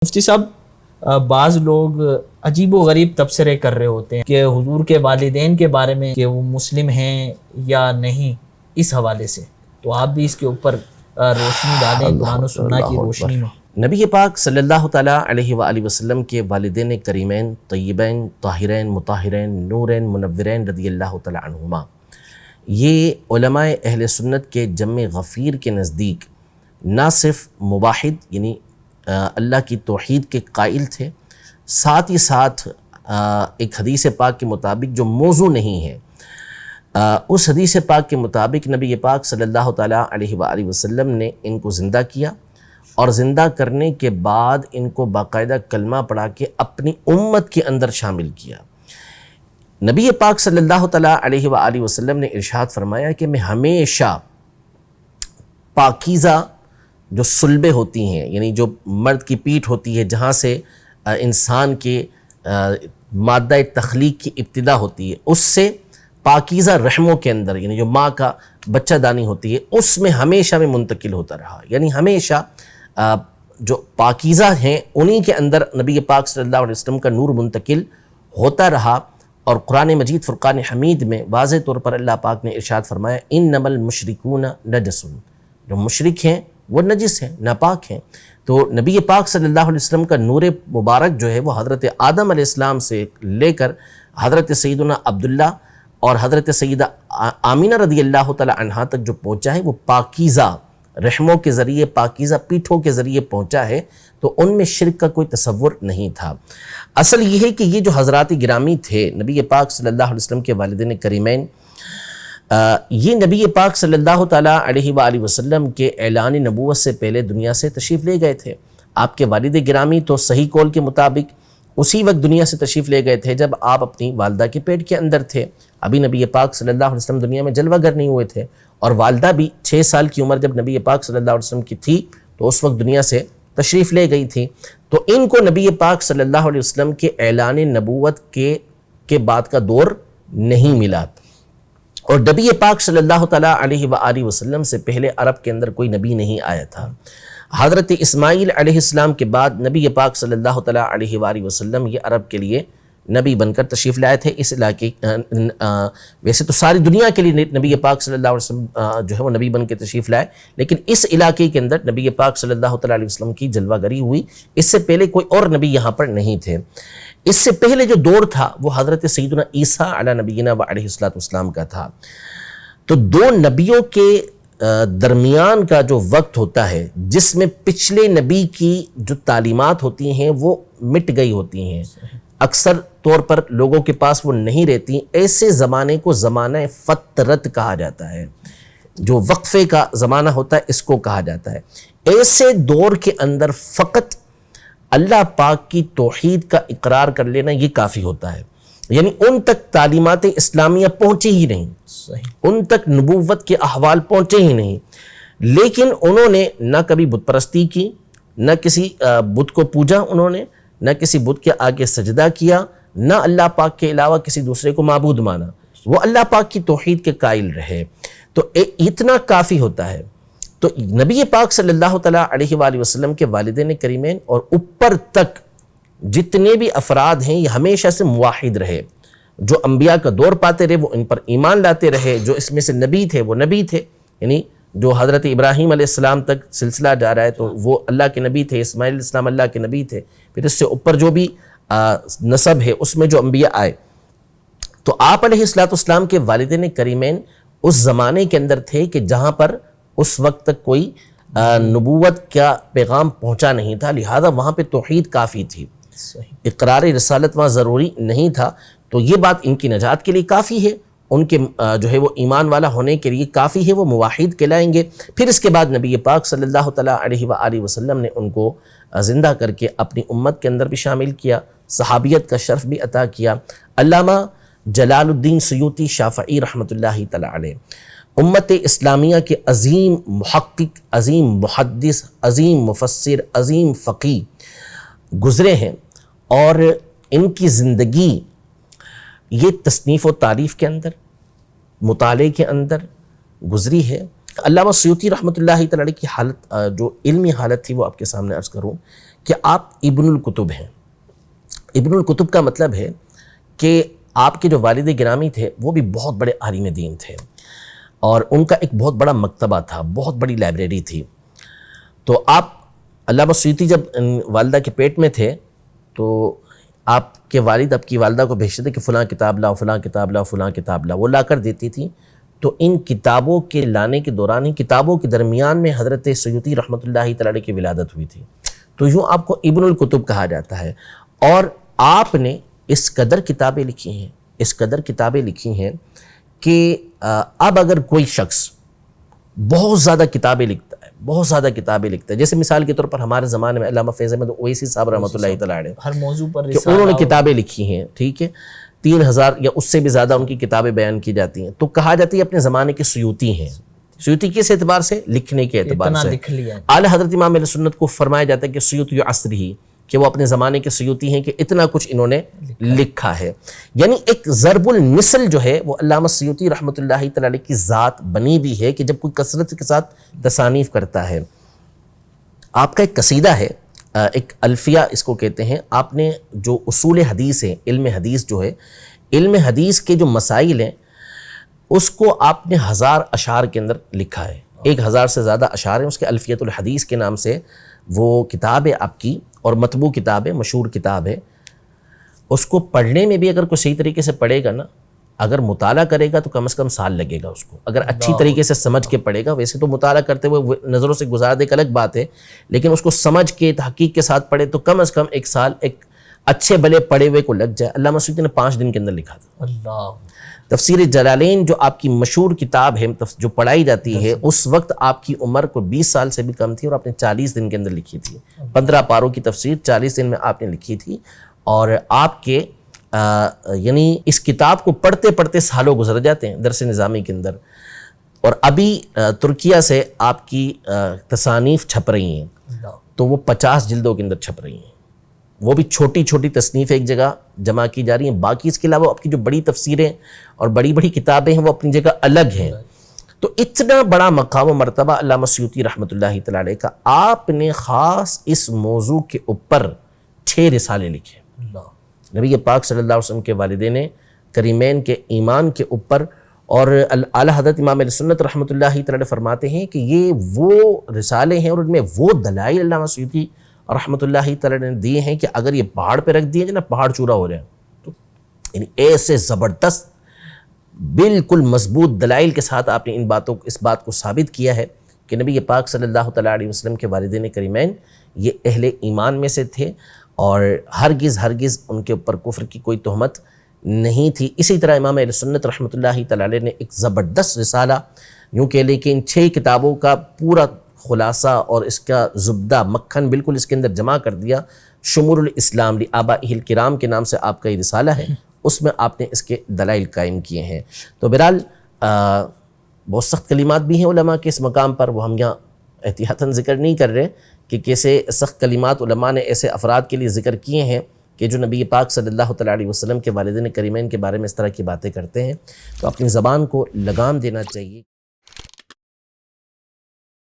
مفتی صاحب، بعض لوگ عجیب و غریب تبصرے کر رہے ہوتے ہیں کہ حضور کے والدین کے بارے میں کہ وہ مسلم ہیں یا نہیں، اس حوالے سے تو آپ بھی اس کے اوپر روشنی ڈالیں قرآن و سنت کی روشنی میں۔ نبی پاک صلی اللہ تعالیٰ علیہ وآلہ وسلم کے والدین کریمین طیبین طاہرین مطہرین نورین منورین رضی اللہ تعالیٰ عنہما، یہ علماء اہل سنت کے جمع غفیر کے نزدیک نہ صرف موحد یعنی اللہ کی توحید کے قائل تھے، ساتھ ہی ساتھ ایک حدیث پاک کے مطابق جو موضوع نہیں ہے، اس حدیث پاک کے مطابق نبی پاک صلی اللہ تعالیٰ علیہ وآلہ وسلم نے ان کو زندہ کیا، اور زندہ کرنے کے بعد ان کو باقاعدہ کلمہ پڑھا کے اپنی امت کے اندر شامل کیا۔ نبی پاک صلی اللہ تعالیٰ علیہ وآلہ وسلم نے ارشاد فرمایا کہ میں ہمیشہ پاکیزہ جو صلبیں ہوتی ہیں، یعنی جو مرد کی پیٹھ ہوتی ہے جہاں سے انسان کے مادہ تخلیق کی ابتدا ہوتی ہے، اس سے پاکیزہ رحموں کے اندر، یعنی جو ماں کا بچہ دانی ہوتی ہے، اس میں ہمیشہ میں منتقل ہوتا رہا، یعنی ہمیشہ جو پاکیزہ ہیں انہی کے اندر نبی پاک صلی اللہ علیہ وسلم کا نور منتقل ہوتا رہا۔ اور قرآن مجید فرقان حمید میں واضح طور پر اللہ پاک نے ارشاد فرمایا انما المشرکون نجس، جو مشرک ہیں وہ نجس ہیں، ناپاک ہیں۔ تو نبی پاک صلی اللہ علیہ وسلم کا نور مبارک جو ہے وہ حضرت آدم علیہ السلام سے لے کر حضرت سیدنا عبداللہ اور حضرت سیدہ آمینہ رضی اللہ تعالی عنہا تک جو پہنچا ہے وہ پاکیزہ رحموں کے ذریعے، پاکیزہ پیٹھوں کے ذریعے پہنچا ہے، تو ان میں شرک کا کوئی تصور نہیں تھا۔ اصل یہ ہے کہ یہ جو حضرات گرامی تھے نبی پاک صلی اللہ علیہ وسلم کے والدین کریمین، یہ نبی پاک صلی اللہ تعالیٰ علیہ وآلہ وسلم کے اعلان نبوت سے پہلے دنیا سے تشریف لے گئے تھے۔ آپ کے والد گرامی تو صحیح قول کے مطابق اسی وقت دنیا سے تشریف لے گئے تھے جب آپ اپنی والدہ کے پیٹ کے اندر تھے، ابھی نبی پاک صلی اللہ علیہ وسلم دنیا میں جلوہ گر نہیں ہوئے تھے، اور والدہ بھی 6 سال کی عمر جب نبی پاک صلی اللہ علیہ وسلم کی تھی تو اس وقت دنیا سے تشریف لے گئی تھی۔ تو ان کو نبی پاک صلی اللہ علیہ وسلم کے اعلان نبوت کے بعد کا دور نہیں ملا، اور نبی پاک صلی اللہ تعالیٰ علیہ وآلہ وسلم سے پہلے عرب کے اندر کوئی نبی نہیں آیا تھا۔ حضرت اسماعیل علیہ السلام کے بعد نبی پاک صلی اللہ تعالیٰ علیہ وآلہ وسلم یہ عرب کے لیے نبی بن کر تشریف لائے تھے۔ اس علاقے ویسے تو ساری دنیا کے لیے نبی پاک صلی اللہ علیہ وسلم جو ہے وہ نبی بن کے تشریف لائے، لیکن اس علاقے کے اندر نبی پاک صلی اللہ تعالیٰ علیہ وسلم کی جلوہ گری ہوئی۔ اس سے پہلے کوئی اور نبی یہاں پر نہیں تھے۔ اس سے پہلے جو دور تھا وہ حضرت سیدنا عیسیٰ علیہ نبینا و علیہ السلام کا تھا۔ تو دو نبیوں کے درمیان کا جو وقت ہوتا ہے جس میں پچھلے نبی کی جو تعلیمات ہوتی ہیں وہ مٹ گئی ہوتی ہیں، اکثر طور پر لوگوں کے پاس وہ نہیں رہتی، ایسے زمانے کو زمانہ فترت کہا جاتا ہے، جو وقفے کا زمانہ ہوتا ہے اس کو کہا جاتا ہے۔ ایسے دور کے اندر فقط اللہ پاک کی توحید کا اقرار کر لینا یہ کافی ہوتا ہے، یعنی ان تک تعلیمات اسلامیہ پہنچی ہی نہیں، ان تک نبوت کے احوال پہنچے ہی نہیں، لیکن انہوں نے نہ کبھی بت پرستی کی، نہ کسی بت کو پوجا، انہوں نے نہ کسی بت کے آگے سجدہ کیا، نہ اللہ پاک کے علاوہ کسی دوسرے کو معبود مانا، وہ اللہ پاک کی توحید کے قائل رہے۔ تو اتنا کافی ہوتا ہے۔ تو نبی پاک صلی اللہ تعالیٰ علیہ وآلہ وسلم کے والدین کریمین اور اوپر تک جتنے بھی افراد ہیں یہ ہمیشہ سے موحد رہے، جو انبیاء کا دور پاتے رہے وہ ان پر ایمان لاتے رہے، جو اس میں سے نبی تھے وہ نبی تھے، یعنی جو حضرت ابراہیم علیہ السلام تک سلسلہ جا رہا ہے تو وہ اللہ کے نبی تھے، اسماعیل علیہ السلام اللہ کے نبی تھے، پھر اس سے اوپر جو بھی نسب ہے اس میں جو انبیاء آئے، تو آپ علیہ السلام کے والدین کریمین اس زمانے کے اندر تھے کہ جہاں پر اس وقت تک کوئی نبوت کا پیغام پہنچا نہیں تھا، لہذا وہاں پہ توحید کافی تھی، اقرار رسالت وہاں ضروری نہیں تھا۔ تو یہ بات ان کی نجات کے لیے کافی ہے، ان کے جو ہے وہ ایمان والا ہونے کے لیے کافی ہے، وہ موحد کہلائیں گے۔ پھر اس کے بعد نبی پاک صلی اللہ تعالیٰ علیہ وآلہ وسلم نے ان کو زندہ کر کے اپنی امت کے اندر بھی شامل کیا، صحابیت کا شرف بھی عطا کیا۔ علامہ جلال الدین سیوطی شافعی رحمۃ اللہ تعالیٰ علیہ امت اسلامیہ کے عظیم محقق، عظیم محدث، عظیم مفسر، عظیم فقیہ گزرے ہیں، اور ان کی زندگی یہ تصنیف و تعریف کے اندر، مطالعے کے اندر گزری ہے۔ علامہ سیوطی رحمۃ اللہ تعالی کی حالت جو علمی حالت تھی وہ آپ کے سامنے عرض کروں کہ آپ ابن الکتب ہیں۔ ابن الکتب کا مطلب ہے کہ آپ کے جو والد گرامی تھے وہ بھی بہت بڑے عالم دین تھے، اور ان کا ایک بہت بڑا مکتبہ تھا، بہت بڑی لائبریری تھی۔ تو آپ علامہ سیوطی جب والدہ کے پیٹ میں تھے تو آپ کے والد آپ کی والدہ کو بھیجتے تھے کہ فلاں کتاب لاؤ، فلاں کتاب لاؤ، فلاں کتاب لاؤ، وہ لا کر دیتی تھی۔ تو ان کتابوں کے لانے کے دوران، ان کتابوں کے درمیان میں حضرت سیوطی رحمۃ اللہ تعالی علیہ کی ولادت ہوئی تھی، تو یوں آپ کو ابن الکتب کہا جاتا ہے۔ اور آپ نے اس قدر کتابیں لکھی ہیں، اس قدر کتابیں لکھی ہیں کہ اب اگر کوئی شخص بہت زیادہ کتابیں لکھتا ہے، بہت زیادہ کتابیں لکھتا ہے، جیسے مثال کے طور پر ہمارے زمانے میں علامہ فیض احمد اویسی صاحب رحمۃ اللہ تعالی علیہ، ہر موضوع پر کہ انہوں نے کتابیں لکھی ہیں، ٹھیک ہے، 3000 یا اس سے بھی زیادہ ان کی کتابیں بیان کی جاتی ہیں، تو کہا جاتی ہے اپنے زمانے کے سیوطی ہیں۔ سیوطی کس اعتبار سے؟ لکھنے کے اعتبار اتنا سے۔ لکھ لیا۔ اعلی حضرت امام اہل سنت کو فرمایا جاتا ہے کہ سیوطی عصری، کہ وہ اپنے زمانے کے سیوطی ہیں، کہ اتنا کچھ انہوں نے لکھا ہے۔ یعنی ایک ضرب المثل جو ہے وہ علامہ سیوطی رحمۃ اللہ تعالی علیہ کی ذات بنی بھی ہے، کہ جب کوئی کثرت کے ساتھ تصانیف کرتا ہے۔ آپ کا ایک قصیدہ ہے، ایک الفیہ اس کو کہتے ہیں، آپ نے جو اصول حدیث ہے، علم حدیث جو ہے، علم حدیث کے جو مسائل ہیں اس کو آپ نے 1000 اشعار کے اندر لکھا ہے، 1000 سے زیادہ اشعار ہیں، اس کے الفیۃ الحدیث کے نام سے وہ کتاب ہے آپ کی، اور مطبوع کتاب ہے، مشہور کتاب ہے۔ اس کو پڑھنے میں بھی اگر کوئی صحیح طریقے سے پڑھے گا نا، اگر مطالعہ کرے گا تو کم از کم سال لگے گا اس کو، اگر اچھی طریقے سے سمجھ کے پڑھے گا۔ ویسے تو مطالعہ کرتے ہوئے نظروں سے گزار دے ایک الگ بات ہے، لیکن اس کو سمجھ کے تحقیق کے ساتھ پڑھے تو کم از کم 1 سال ایک اچھے بھلے پڑھے ہوئے کو لگ جائے۔ علامہ سیوطی نے 5 دن کے اندر لکھا تھا۔ اللہ، تفسیر جلالین جو آپ کی مشہور کتاب ہے، جو پڑھائی جاتی ہے، اس وقت آپ کی عمر کو 20 سال سے بھی کم تھی، اور آپ نے 40 دن کے اندر لکھی تھی۔ 15 پاروں کی تفسیر 40 دن میں آپ نے لکھی تھی، اور آپ کے یعنی اس کتاب کو پڑھتے پڑھتے سالوں گزر جاتے ہیں درس نظامی کے اندر۔ اور ابھی ترکیہ سے آپ کی تصانیف چھپ رہی ہیں، تو وہ 50 جلدوں کے اندر چھپ رہی ہیں، وہ بھی چھوٹی چھوٹی تصنیف ایک جگہ جمع کی جا رہی ہیں۔ باقی اس کے علاوہ آپ کی جو بڑی تفسیریں اور بڑی بڑی کتابیں ہیں وہ اپنی جگہ الگ ہیں۔ تو اتنا بڑا مقام و مرتبہ علامہ سیوطی رحمۃ اللہ تعالی علیہ کا، آپ نے خاص اس موضوع کے اوپر 6 رسالے لکھے۔ نبی پاک صلی اللہ علیہ وسلم کے والدین کریمین کے ایمان کے اوپر، اور اعلیٰ حضرت امام اہل سنت رحمۃ اللہ تعالی علیہ فرماتے ہیں کہ یہ وہ رسالے ہیں اور ان میں وہ دلائل علامہ سیوطی رحمۃ اللہ تعالی نے دیے ہیں کہ اگر یہ پہاڑ پہ رکھ دیے جائے نا، پہاڑ چورا ہو جائے۔ تو یعنی ایسے زبردست بالکل مضبوط دلائل کے ساتھ آپ نے اس بات کو ثابت کیا ہے کہ نبی پاک صلی اللہ تعالی علیہ وسلم کے والدین کریمین یہ اہل ایمان میں سے تھے، اور ہرگز ان کے اوپر کفر کی کوئی تہمت نہیں تھی۔ اسی طرح امام اہل سنت رحمۃ اللہ تعالی علیہ نے ایک زبردست رسالہ، یوں کہ لیکن 6 کتابوں کا پورا خلاصہ اور اس کا زبدہ مکھن بالکل اس کے اندر جمع کر دیا۔ شمول الاسلام لآبائہ الکرام کے نام سے آپ کا یہ رسالہ ہے، اس میں آپ نے اس کے دلائل قائم کیے ہیں۔ تو بہرحال بہت سخت کلمات بھی ہیں علماء کے اس مقام پر، وہ ہم یہاں احتیاطاً ذکر نہیں کر رہے کہ کیسے سخت کلمات علماء نے ایسے افراد کے لیے ذکر کیے ہیں کہ جو نبی پاک صلی اللہ تعالی علیہ وسلم کے والدین کریمین کے بارے میں اس طرح کی باتیں کرتے ہیں۔ تو اپنی زبان کو لگام دینا چاہیے۔